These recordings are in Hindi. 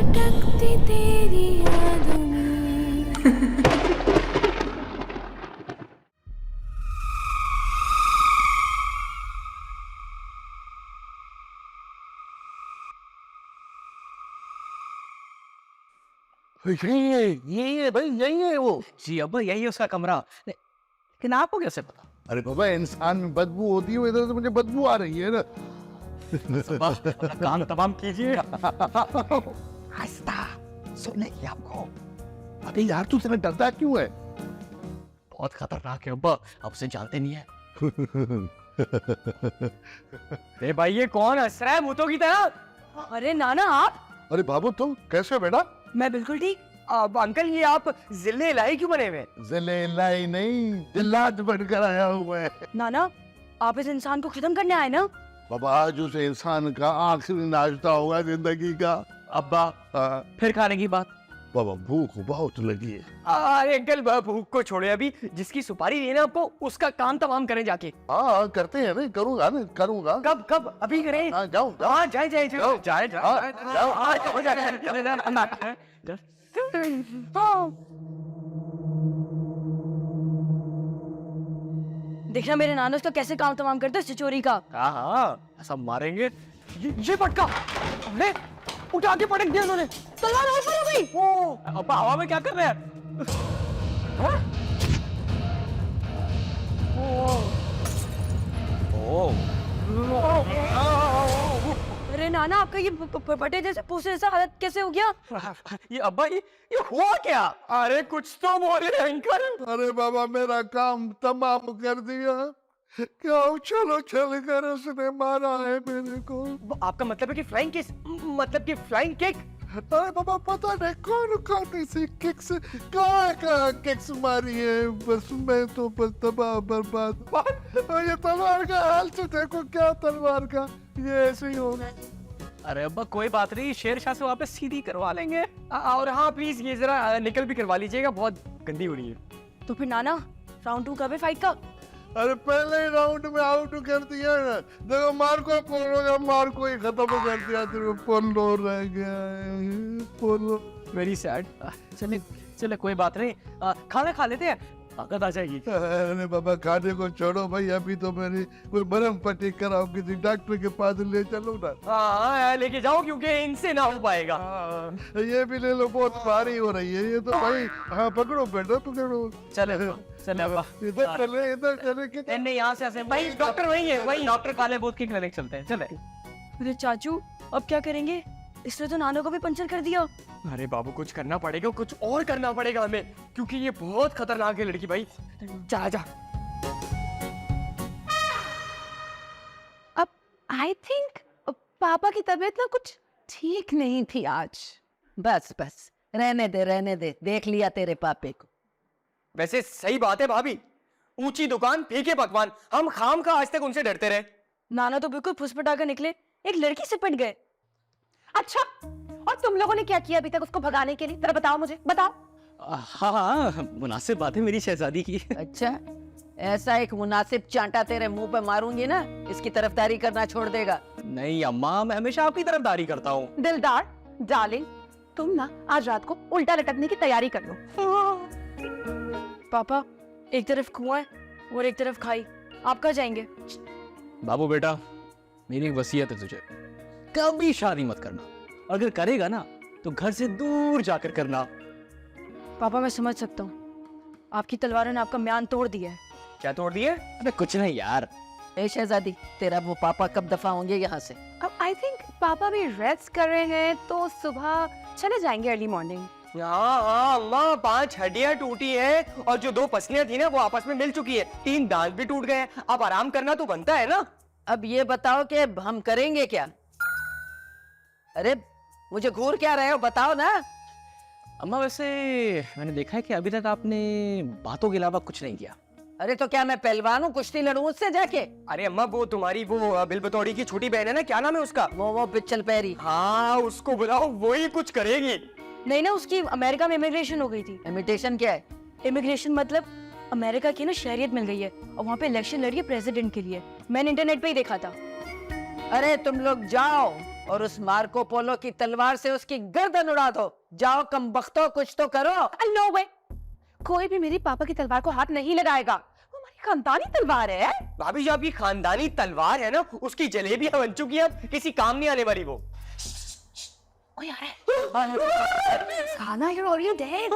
भटकती तेरी यादों में। यही है भाई, यही है वो। जी अब्बा यही है उसका कमरा। लेकिन आपको कैसे पता? अरे बाबा, इंसान में बदबू होती है, इधर से मुझे बदबू आ रही है ना। अब्बा, अपना काम तमाम कीजिए। आस्था, सुन नहीं आपको। अबे यार, तू इतना डरता क्यों है? बहुत खतरनाक है अब्बा, आप उसे जानते नहीं है। ए भाई, ये कौन हंस रहा है भूतों की तरह? अरे नाना आप। अरे बाबू, तुम कैसे हो बेटा? मैं बिल्कुल ठीक। अब अंकल, ये आप जिले लाई क्यों बने हुए? जिले लाई नहीं, जिल्लात बनकर आया हुआ है। नाना, आप इस इंसान को खत्म करने आए ना? बाबा, आज उस इंसान का आखिरी नाश्ता होगा जिंदगी का। अब्बा, हाँ। फिर खाने की बात? बाबा, भूख बहुत लगी है। अरे अंकल, भूख को छोड़े, अभी जिसकी सुपारी देना आपको उसका काम तमाम करें जाके। हाँ, करते हैं ना, करूंगा ना, करूंगा। कब कब अभी करें? हाँ, जाओ जाओ। हाँ, जाए जाए जाओ। जाए हाँ, जाओ। देखना मेरे नाना उसका कैसे काम तमाम करते हैं चोरी का। हाँ हाँ, ऐसा मारेंगे। ये पटका, अरे उठा के पटक दिया उन्होंने। तलवार और पर हो गई। ओ अब्बा, हवा में क्या कर रहे हैं? हाँ? ओ अरे नाना, आपका ये पटे जैसे पूछे जैसा हालत कैसे हो गया? ये अब्बा, ये हुआ क्या? अरे कुछ तो बोले अंकल। अरे बाबा, मेरा काम तमाम कर दिया। क्या चलो चल कर उसने मारा है मेरे को। आपका मतलब है कि फ्लाइंग किस, मतलब कि फ्लाइंग किक? अरे बाबा, पता नहीं कौन कौन सी किक्स, कहाँ किक्स मारी है। बस मैं तो बस तबाह बर्बाद। और ये तलवार का हाल तो देखो, क्या तलवार का, ये ऐसे ही होगा। अरे अब्बा, कोई बात नहीं, शेरशाह से वापस सीधी करवा लेंगे। और हाँ प्लीज, ये जरा निकल भी करवा लीजिएगा, बहुत गंदी हो रही है। तो फिर नाना, राउंड 2 कब है फाइट का? अरे पहले ही राउंड में आउट कर दिया ना। देखो, मार्को पोलो, मार्को ही खत्म कर दिया, तेरे पोलो रह गया है, पोलो। Very sad. चले चले, कोई बात नहीं, खाना खा लेते हैं, ताकत आ जाएगी। अरे बाबा, खाने को छोड़ो भाई, अभी तो मेरी कोई मरहम पट्टी कराओ, किसी डॉक्टर के पास ले चलो ना। हाँ, लेके जाओ, क्योंकि इनसे ना हो पाएगा। ये भी ले लो, बहुत भारी हो रही है ये तो भाई। हाँ, पकड़ो बेटा, पकड़ो। चले चले अब्बा। इधर चले, इधर चले कि नहीं, यहाँ से ऐसे भाई, डॉक्टर वही है, वही डॉक्टर काले बोध की क्लिनिक चलते हैं, चले। अरे चाचू, अब क्या करेंगे? इसने तो नानो को भी पंचर कर दिया। अरे बाबू, कुछ करना पड़ेगा, कुछ और करना पड़ेगा हमें, क्योंकि ये बहुत खतरनाक है लड़की भाई। जा जा। अब आई थिंक पापा की तबीयत ना कुछ ठीक नहीं थी आज। बस बस रहने दे, देख लिया तेरे पापे को। वैसे सही बात है भाभी, ऊंची दुकान फीके पकवान, हम खाम का आज तक उनसे डरते रहे। नाना तो बिल्कुल फुसफुटा कर निकले, एक लड़की से पिट गए। अच्छा, और तुम लोगों ने क्या किया अभी तक उसको भगाने के लिए? जरा बताओ मुझे, बताओ। हाँ, मुनासिब बात है मेरी शहजादी की। अच्छा, ऐसा एक मुनासिब चांटा तेरे मुंह पे मारूंगी ना, इसकी तरफदारी करना छोड़ देगा। नहीं अम्मा, मैं हमेशा आपकी तरफदारी करता हूँ। दिलदार डार्लिंग, तुम ना आज रात को उल्टा लटकने की तैयारी कर लो। पापा, एक तरफ कुआं है और एक तरफ खाई, आप कहाँ जाएंगे? बाबू बेटा, मेरी एक वसीयत है तुझे, कभी शादी मत करना, अगर करेगा ना तो घर से दूर जाकर करना। पापा, मैं समझ सकता हूँ, आपकी तलवारों ने आपका म्यान तोड़ दिया है। क्या तोड़ दिए? अबे कुछ नहीं यार। ए शहजादी, तेरा वो पापा कब दफा होंगे यहाँ से? अब आई थिंक पापा भी रेस्ट कर रहे हैं, तो सुबह चले जाएंगे अर्ली मॉर्निंग। हाँ अम्मा, 5 हड्डियां टूटी है और जो 2 पसलियां थी ना वो आपस में मिल चुकी है, 3 दांत भी टूट गए हैं, अब आराम करना तो बनता है ना। अब ये बताओ कि हम करेंगे क्या? अरे मुझे घूर क्या रहे हो, बताओ ना। अम्मा, वैसे मैंने देखा है कि अभी तक आपने बातों के अलावा कुछ नहीं किया। अरे तो क्या मैं पहलवान हूँ, कुश्ती लड़ूं उससे जाके? अरे अम्मा, वो तुम्हारी वो बिल बतौड़ी की छोटी बहन है ना, क्या नाम है उसका? मोमो पिच्चल पैरी। हाँ, उसको बुलाओ, वो ही कुछ करेगी। नहीं ना, उसकी अमेरिका में इमिग्रेशन हो गई थी। इमिटेशन क्या है? इमिग्रेशन मतलब अमेरिका की ना शहरियत मिल गई है और वहाँ पे इलेक्शन लड़ी है प्रेसिडेंट के लिए। मैंने इंटरनेट पे ही देखा था। अरे तुम लोग जाओ, और उस मार्को पोलो की तलवार से उसकी गर्दन उड़ा दो। जाओ कम बख्तो, कुछ तो करो। नो वे, कोई भी मेरी पापा की तलवार को हाथ नहीं लगाएगा। वो हमारी खानदानी तलवार है। भाभी जो आपकी खानदानी तलवार है ना, उसकी जलेबियां बन चुकी है, अब किसी काम नहीं आने वाली वो। कोई आ रहा है। खाना you're already dead.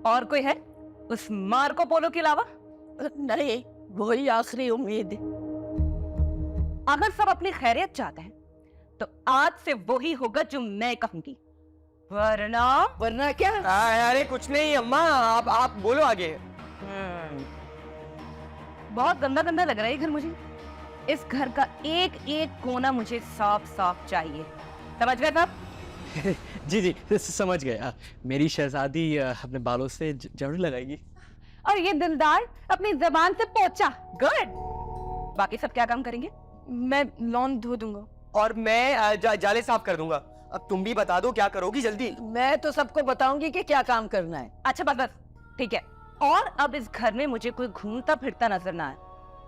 और कोई है उस मार्को पोलो के अलावा? नहीं, वही आखिरी उम्मीद है। अगर सब अपनी खैरियत चाहते हैं तो आज से वही होगा जो मैं कहूंगी, वरना वरना क्या? अरे कुछ नहीं अम्मा, आप बोलो आगे। बहुत गंदा गंदा लग रहा है ये घर मुझे। इस घर का एक एक कोना मुझे साफ साफ चाहिए। समझ गए साहब? जी जी समझ गए। मेरी शहजादी अपने बालों से जरूर लगाएगी। और ये दिलदार अपनी जबान से पोछा। गुड। बाकी सब क्या काम करेंगे? मैं लॉन धो दूंगा। और मैं जाले साफ कर दूंगा। अब तुम भी बता दो क्या करोगी जल्दी। मैं तो सबको बताऊंगी कि क्या काम करना है। अच्छा बस बस, ठीक है। और अब इस घर में मुझे कोई घूमता फिरता नजर ना आए,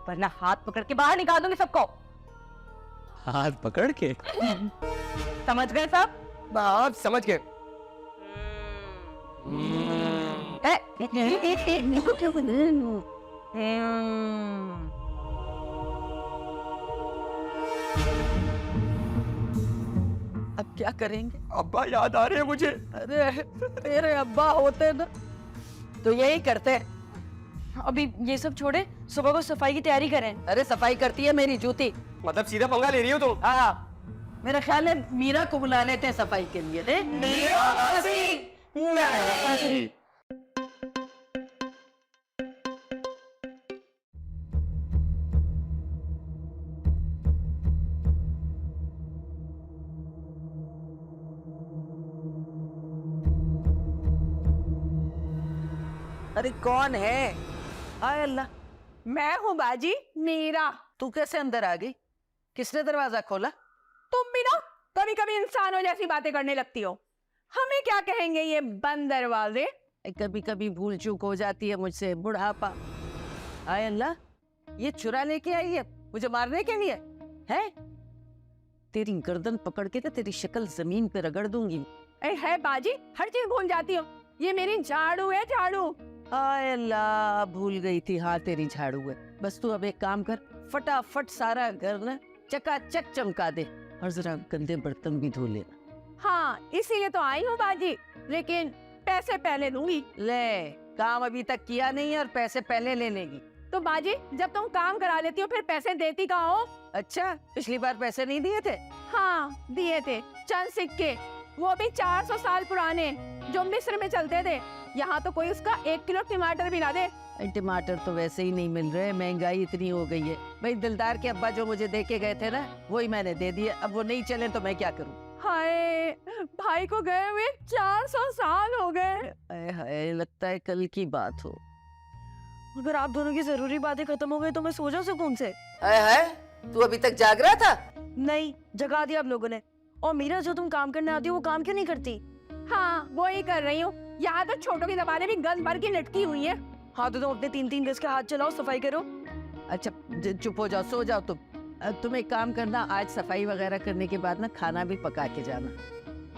वरना हाथ पकड़ के बाहर निकाल दूंगी सबको। हाथ पकड़ के? समझ गए साहब? आप समझ गए। अब क्या करेंगे? अब्बा याद आ रहे हैं मुझे। अरे तेरे अब्बा होते ना तो यही करते। अभी ये सब छोड़े, सुबह को सफाई की तैयारी करें। अरे सफाई करती है मेरी जूती। मतलब सीधा पंगा ले रही हो तुम? हाँ, मेरा ख्याल है मीरा को बुला लेते हैं सफाई के लिए। दे अरे कौन है? हाय अल्लाह, मैं हूँ बाजी, मीरा। तू कैसे अंदर आ गई? किसने दरवाजा खोला? तुम भी ना कभी कभी इंसानों जैसी बातें करने लगती हो। हमें क्या कहेंगे ये बंद दरवाजे? कभी कभी भूल चूक हो जाती है मुझसे, बुढ़ापा। हाय अल्लाह, ये चुरा लेके आई है मुझे मारने के लिए? है तेरी गर्दन पकड़ के तो तेरी शक्ल जमीन पे रगड़ दूंगी। है बाजी, हर चीज भूल जाती हो। ये मेरी झाड़ू है, झाड़ू। हाय अल्लाह, भूल गई थी। हाँ तेरी झाड़ू है। बस तू अब एक काम कर, फटाफट सारा घर ना चकाचक चमका दे और जरा गंदे बर्तन भी धो लेना। हाँ इसीलिए तो आई हूँ बाजी, लेकिन पैसे पहले दूंगी। ले, काम अभी तक किया नहीं है और पैसे पहले ले लेगी? तो बाजी जब तुम काम करा लेती हो फिर पैसे देती कहाँ हो? अच्छा, पिछली बार पैसे नहीं दिए थे? हाँ दिए थे, चंद सिक्के, वो भी 400 साल पुराने, जो मिस्र में चलते थे। यहाँ तो कोई उसका 1 किलो टमाटर भी ना दे। टमाटर तो वैसे ही नहीं मिल रहे, महंगाई इतनी हो गई है। भाई दिलदार के अब्बा जो मुझे दे के गए थे ना, वही मैंने दे दिए। अब वो नहीं चले तो मैं क्या करूं? हाय, भाई को गए हुए 400 साल हो गए। हाय हाय, लगता है कल की बात हो। अगर आप दोनों की जरूरी बातें खत्म हो गई तो मैं सो जाऊं सुकून से। हाय हाय, तू अभी तक जाग रहा था? नहीं, जगा दिया आप लोगों ने। और मीरा, जो तुम काम करने आती हो वो काम क्यों नहीं करती? हाँ वो ही कर रही हूँ। यहाँ तो छोटों की जबानें भी गंद भर की लटकी हुई है। हाँ तो तुम अपने 3-3 गज के हाथ चलाओ, सफाई करो। अच्छा चुप हो जाओ, सो जाओ तुम। तुम एक काम करना, आज सफाई वगैरह करने के बाद ना खाना भी पका के जाना।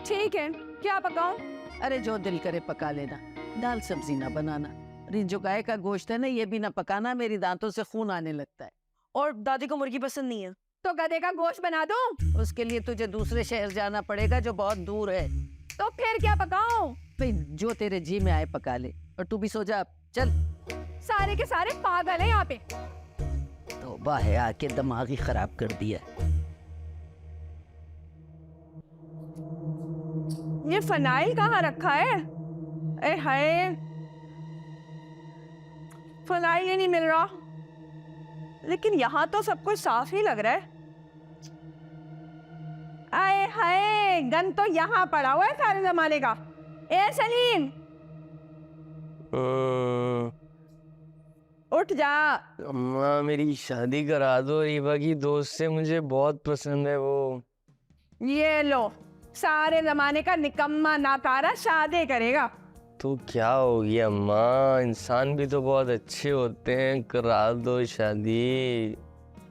ठीक है, क्या पकाऊं? अरे जो दिल करे पका लेना, दाल सब्जी ना बनाना। अरे जो गाय का गोश्त है ना, ये भी ना पकाना, मेरी दांतों से खून आने लगता है। और दादी को मुर्गी पसंद नहीं है। तो गधे का गोश्त बना दूं? उसके लिए तुझे दूसरे शहर जाना पड़ेगा जो बहुत दूर है। तो फिर क्या पकाऊं? भाई जो तेरे जी में आए पका ले, और तू भी सो जा अब, चल। सारे के सारे पागल हैं यहाँ पे। तौबा है, आके दिमाग ही खराब कर दिया। ये फनाइल कहाँ रखा है? ए हाय, फनाइल ही नहीं मिल रहा। लेकिन यहाँ तो सब कुछ साफ ही लग रहा है। आए हाय, गन तो यहाँ पड़ा हुआ है सारे जमाने का। ए सलीम, उठ जा। अम्मा मेरी शादी करा दो, रीवा की दोस्त से, मुझे बहुत पसंद है वो। ये लो, सारे जमाने का निकम्मा नाकारा शादी करेगा। तो क्या हो गया अम्मा, इंसान भी तो बहुत अच्छे होते हैं, करा दो शादी।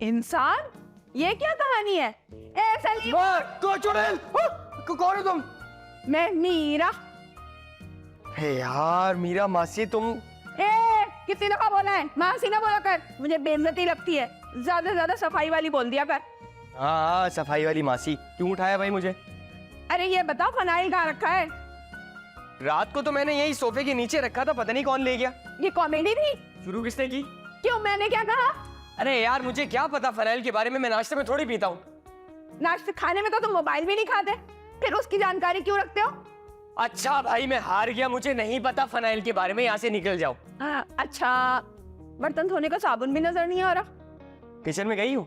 इंसान? ये क्या कहानी है? ए सलीम, चुड़ैल, कौन हो तुम? मैं मीरा। हे यार मीरा मासी तुम। ए किसी ने कहा बोला है? मासी ना बोला कर, मुझे बेइज्जती लगती है। ज्यादा से ज्यादा सफाई वाली बोल दिया कर। हाँ सफाई वाली मासी। क्यों उठाया भाई मुझे? अरे ये बताओ फनाइल कहाँ रखा है? रात को तो मैंने यही सोफे के नीचे रखा था, पता नहीं कौन ले गया। ये कॉमेडी थी? शुरू किसने की? क्यों, मैंने क्या कहा? अरे यार मुझे क्या पता फनाइल के बारे में, मैं नाश्ते में थोड़ी पीता हूँ। नाश्ते खाने में तो तुम मोबाइल भी नहीं खाते, फिर उसकी जानकारी क्यों रखते हो? अच्छा भाई मैं हार गया, मुझे नहीं पता फनाइल के बारे में, यहाँ से निकल जाओ। अच्छा, बर्तन धोने का साबुन भी नजर नहीं आ रहा। किचन में गई हूँ?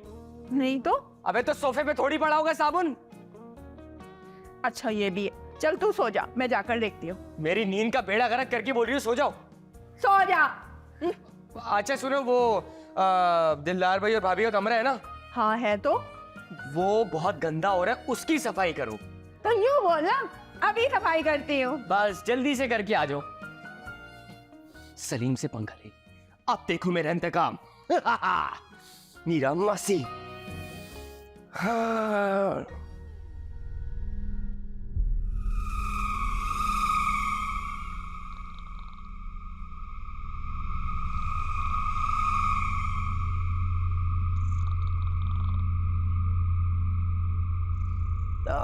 नहीं तो? अबे तो सोफे पे थोड़ी पड़ा होगा साबुन। अच्छा ये भी है, चल तू सो जा, मैं जाकर देखती हूँ। मेरी नींद का बेड़ा गर्क करके बोल रही हूँ सो जाओ। सो जा। अच्छा सुनो, वो दिलदार भाई और भाभी का कमरा है ना, हाँ है तो? वो बहुत गंदा हो रहा है, उसकी सफाई करो। तो यूं बोला, अभी सफाई करती हूँ। बस जल्दी से करके आ जाओ। सलीम से पंगा ले, अब देखो मेरा इंतकाम। मीरा मासी। हाँ।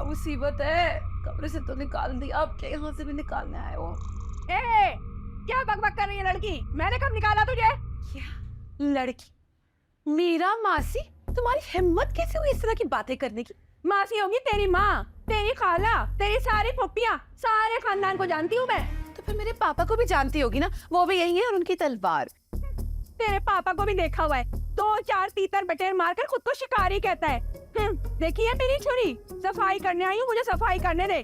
मुसीबत है, कमरे से तो निकाल दिया, अब क्या यहाँ से भी निकालने आए हो? ए, क्या बकबक कर रही है लड़की? मैंने कब निकाला तुझे? क्या लड़की? मीरा मासी, तुम्हारी हिम्मत कैसे हुई इस तरह की बातें करने की? मासी होगी तेरी माँ, तेरी खाला, तेरी सारी फुप्पियाँ, सारे खानदान को जानती हूँ मैं। तो फिर मेरे पापा को भी जानती होगी ना, वो भी यही है और उनकी तलवार। तेरे पापा को भी देखा हुआ है, 2-4 तीतर बटेर मारकर खुद को शिकारी कहता है। देखी है मेरी छुरी? सफाई करने आई हूँ, मुझे सफाई करने दे।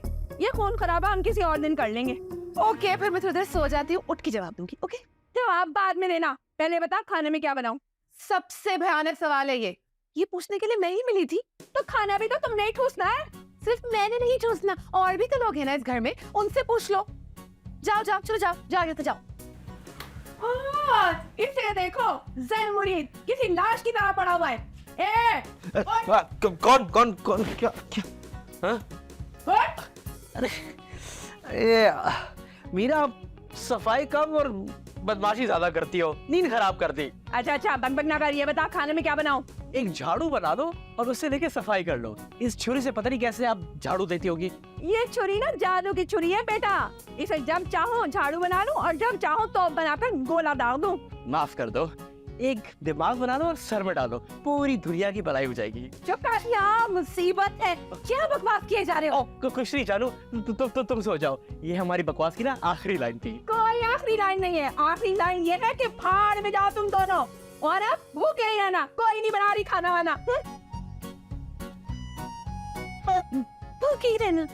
ये खून खराबा हम किसी और दिन कर लेंगे। ओके, फिर मैं थोड़ी देर सो जाती हूँ, उठ के जवाब दूंगी। ओके, जवाब बाद में देना, पहले बता खाने में क्या बनाऊं? सबसे भयानक सवाल है ये पूछने के लिए मैं ही मिली थी। तो खाना भी तो तुमने ही ठूसना है। सिर्फ मैंने नहीं ठूसना, और भी तो लोग हैं ना इस घर में, उनसे पूछ लो। जाओ जाओ, चलो जाओ जाओ, तो जाओ। इसे देखो, जैन मुरीद किसी लाश की तरह पड़ा हुआ है। कौन क्या क्या? ये मीरा, सफाई कम और बदमाशी ज्यादा करती हो, नींद खराब करती। अच्छा बकबक ना कर, ये बता खाने में क्या बनाऊं? एक झाड़ू बना दो और उससे लेके सफाई कर लो। इस छुरी से पता नहीं कैसे आप झाड़ू देती होगी। ये छुरी ना जादू की छुरी है बेटा, इसे जब चाहो झाड़ू बना लूं और जब चाहो तोप बनाकर गोला डाल दूं। माफ कर दो, एक दिमाग बना दो और सर में डालो, पूरी दुनिया की भलाई हो जाएगी। चुप कर, यहाँ मुसीबत है, क्या बकवास किए जा रहे हो? कुछ नहीं जानू, तुम सो जाओ। ये हमारी बकवास की ना आखिरी लाइन थी। कोई आखिरी लाइन नहीं है, आखिरी लाइन ये है कि फाड़ में जाओ तुम दोनों, और अब भूखे ही रहना, कोई नहीं बना रही खाना वाना। भूखे ही रहना।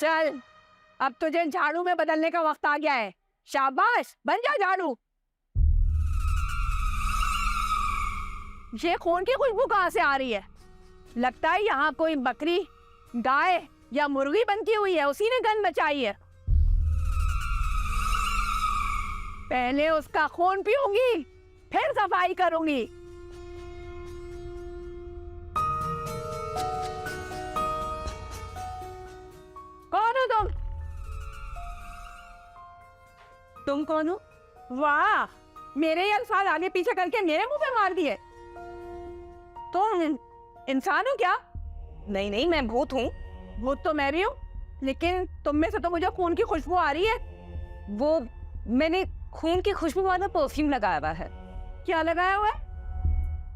चल, अब तुझे झाड़ू में बदलने का वक्त आ गया है। शाबाश, बन जा झाड़ू। ये खून की खुशबू कहाँ से आ रही है? लगता है यहाँ कोई बकरी, गाय या मुर्गी बनती हुई है, उसी ने गंध मचाई है। पहले उसका खून पीऊंगी, फिर सफाई करूंगी। कौन हो तुम? तुम कौन हो? वाह, मेरे ही अल्फाज आगे पीछे करके मेरे मुंह पे मार दिए। तुम इंसान हो क्या? नहीं नहीं, मैं भूत हूँ। भूत तो मैं भी हूँ, लेकिन तुम में से तो मुझे खून की खुशबू आ रही है। वो मैंने खून की खुशबू वाला परफ्यूम लगाया हुआ है। क्या लगाया हुआ है?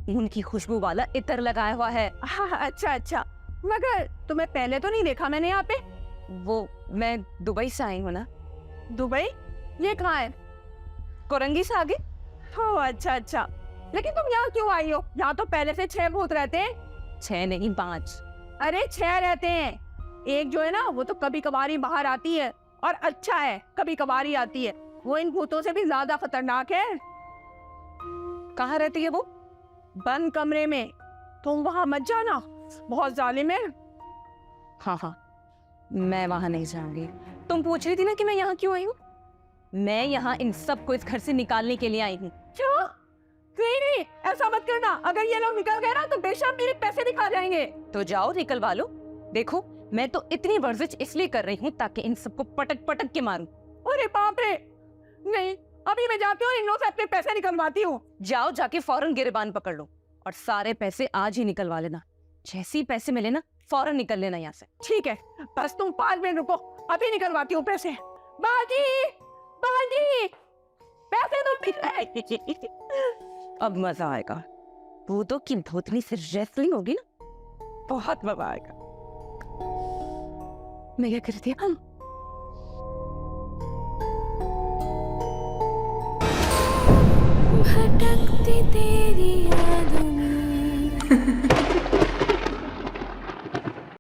खून की खुशबू वाला इत्र लगाया हुआ है। हाँ, अच्छा, मगर तुम्हें पहले तो नहीं देखा मैंने यहाँ पे। वो मैं दुबई से आई हूँ ना। दुबई? ये कहाँ है? कोरंगी से आगे। ओह अच्छा, लेकिन तुम यहाँ क्यों आई हो? यहाँ तो पहले से 6 भूत रहते हैं। 6 नहीं 5। अरे 6 रहते हैं। एक जो है ना, वो तो कभी कभारी बाहर आती है, और अच्छा है कभी कभारी आती है, वो इन भूतों से भी ज्यादा खतरनाक है। कहाँ रहती है वो? बंद कमरे में। तुम वहां मत जाना, बहुत जालिम है। हाँ, मैं वहां नहीं जाऊंगी। तुम पूछ रही थी ना कि मैं यहाँ क्यों आई हूँ? मैं यहाँ इन सब को इस घर से निकालने के लिए आई हूँ। क्यों? नहीं नहीं, ऐसा मत करना। अगर ये लोग निकल गए ना तो बेशक मेरे पैसे भी खा जाएंगे। तो जाओ निकलवा लो। देखो मैं तो इतनी वर्जिश इसलिए कर रही हूँ ताकि इन सबको पटक पटक के मारूं। अरे बाप रे, नहीं अभी मैं जाती हूँ, इन लोगों से अपने पैसे निकलवाती हूँ। जाओ जाके फौरन गिरबान पकड़ लो और सारे पैसे आज ही निकलवा लेना। जैसे ही पैसे मिले ना फौरन निकल लेना यहाँ से। ठीक है, बस तुम 5 मिनट रुको, अभी निकलवाती हूँ पैसे। बाजी बाजी, पैसे तो अब मजा आएगा। भूतों की भूतनी से रेसलिंग होगी ना, बहुत मजा आएगा। मैं क्या करती हूँ, भटकती तेरी यादों